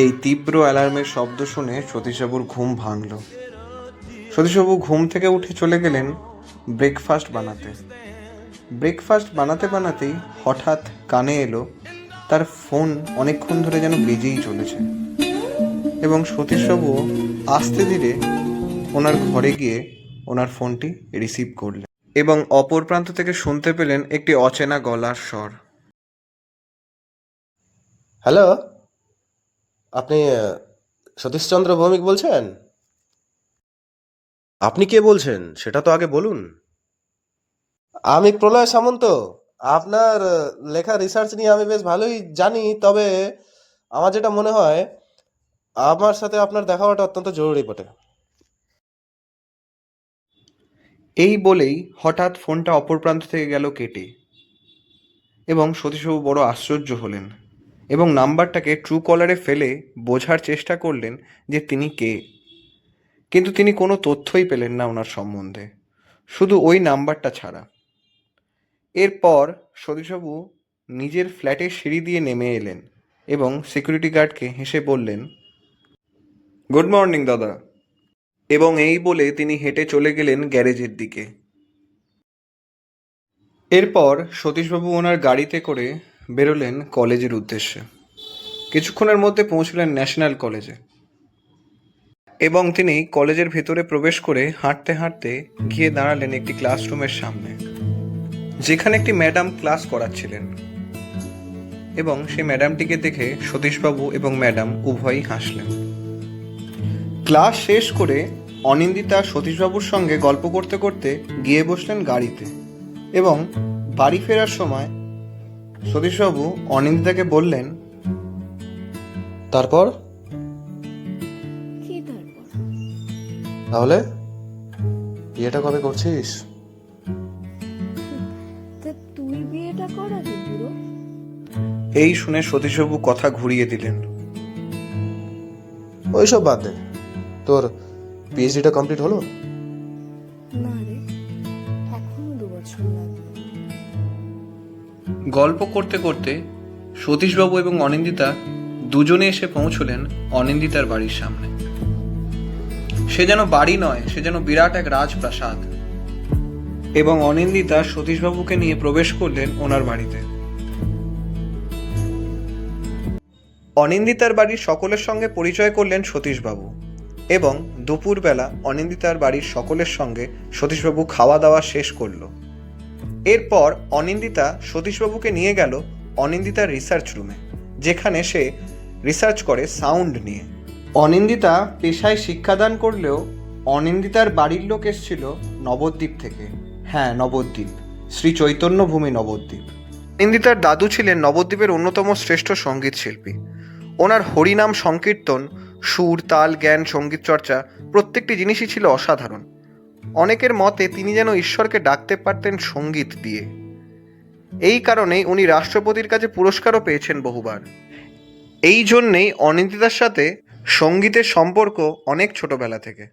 এই তীব্র অ্যালার্মের শব্দ শুনে সতীশবাবুর ঘুম ভাঙল। সতীশবাবু ঘুম থেকে উঠে চলে গেলেন ব্রেকফাস্ট বানাতে। ব্রেকফাস্ট বানাতে বানাতেই হঠাৎ কানে এলো তার ফোন অনেকক্ষণ ধরে যেন বেজেই চলেছে, এবং সতীশবাবু আস্তে ধীরে ওনার ঘরে গিয়ে ওনার ফোনটি রিসিভ করলেন এবং অপর প্রান্ত থেকে শুনতে পেলেন একটি অচেনা গলার স্বর। হ্যালো, আপনি সতীশচন্দ্র ভৌমিক বলছেন? আপনি কে বলছেন সেটা তো আগে বলুন। আমি প্রলয় সামন্ত। আপনার লেখা রিসার্চ নিয়ে আমি বেশ ভালোই জানি, তবে আমার যেটা মনে হয় আমার সাথে আপনার দেখা হওয়াটা অত্যন্ত জরুরি বটে। এই বলেই হঠাৎ ফোনটা অপর প্রান্ত থেকে গেল কেটে, এবং সতীশবাবু বড় আশ্চর্য হলেন এবং নাম্বারটাকে ট্রু কলারে ফেলে বোঝার চেষ্টা করলেন যে তিনি কে। কিন্তু তিনি কোনো তথ্যই পেলেন না ওনার সম্বন্ধে, শুধু ওই নাম্বারটা ছাড়া। এরপর সতীশবাবু নিজের ফ্ল্যাটের সিঁড়ি দিয়ে নেমে এলেন এবং সিকিউরিটি গার্ডকে হেসে বললেন, গুড মর্নিং দাদা। এবং এই বলে তিনি হেঁটে চলে গেলেন গ্যারেজের দিকে। এরপর সতীশবাবু ওনার গাড়িতে করে বেরোলেন কলেজের উদ্দেশ্যে। কিছুক্ষণের মধ্যে পৌঁছলেন ন্যাশনাল কলেজে, এবং তিনি কলেজের ভেতরে প্রবেশ করে হাঁটতে হাঁটতে গিয়ে দাঁড়ালেন একটি ক্লাসরুমের সামনে, যেখানে একটি ম্যাডাম ক্লাস করাচ্ছিলেন। এবং সেই ম্যাডামটিকে দেখে সতীশবাবু এবং ম্যাডাম উভয়ই হাসলেন। ক্লাস শেষ করে অনিন্দিতা সতীশবাবুর সঙ্গে গল্প করতে করতে গিয়ে বসলেন গাড়িতে, এবং বাড়ি ফেরার সময় সতীশবাবু অনিন্দিতাকে বললেন, তারপর কি তারপর? তাহলে বিয়েটা কবে করছিস? তা তুই বিয়েটা করাবি বুড়ো? এই শুনে সতীশবাবু কথা ঘুরিয়ে দিলেন। ওইসব বাদ দে, তোর পিএইচডিটা কমপ্লিট হলো? না রে, এখনো 2 বছর লাগবে। গল্প করতে করতে সতীশবাবু এবং অনিন্দিতা দুজনে এসে পৌঁছলেন অনিন্দিতার বাড়ির সামনে। সে যেন বাড়ি নয়, সে যেন বিরাট এক রাজপ্রাসাদ। এবং অনিন্দিতা সতীশবাবুকে নিয়ে প্রবেশ করলেন ওনার বাড়িতে। অনিন্দিতার বাড়ির সকলের সঙ্গে পরিচয় করলেন সতীশবাবু, এবং দুপুরবেলা অনিন্দিতার বাড়ির সকলের সঙ্গে সতীশবাবু খাওয়া দাওয়া শেষ করল। এরপর অনিন্দিতা সতীশবাবুকে নিয়ে গেল অনিন্দিতার রিসার্চ রুমে, যেখানে সে রিসার্চ করে সাউন্ড নিয়ে। অনিন্দিতা পেশায় শিক্ষাদান করলেও অনিন্দিতার বাড়ির লোক এসেছিল নবদ্বীপ থেকে। হ্যাঁ, নবদ্বীপ, শ্রী চৈতন্য ভূমি নবদ্বীপ। অনিন্দিতার দাদু ছিলেন নবদ্বীপের অন্যতম শ্রেষ্ঠ সঙ্গীত শিল্পী। ওনার হরিনাম সংকীর্তন, সুর, তাল, জ্ঞান, সঙ্গীত চর্চা প্রত্যেকটি জিনিসই ছিল অসাধারণ। অনেকের মতে তিনি যেন ঈশ্বরকে ডাকতে পারতেন সঙ্গীত দিয়ে। এই কারণেই উনি রাষ্ট্রপতির কাছে পুরস্কারও পেয়েছেন বহুবার। এই জন্যেই অনিন্দিতার সাথে সঙ্গীতের সম্পর্ক অনেক ছোটবেলা থেকে।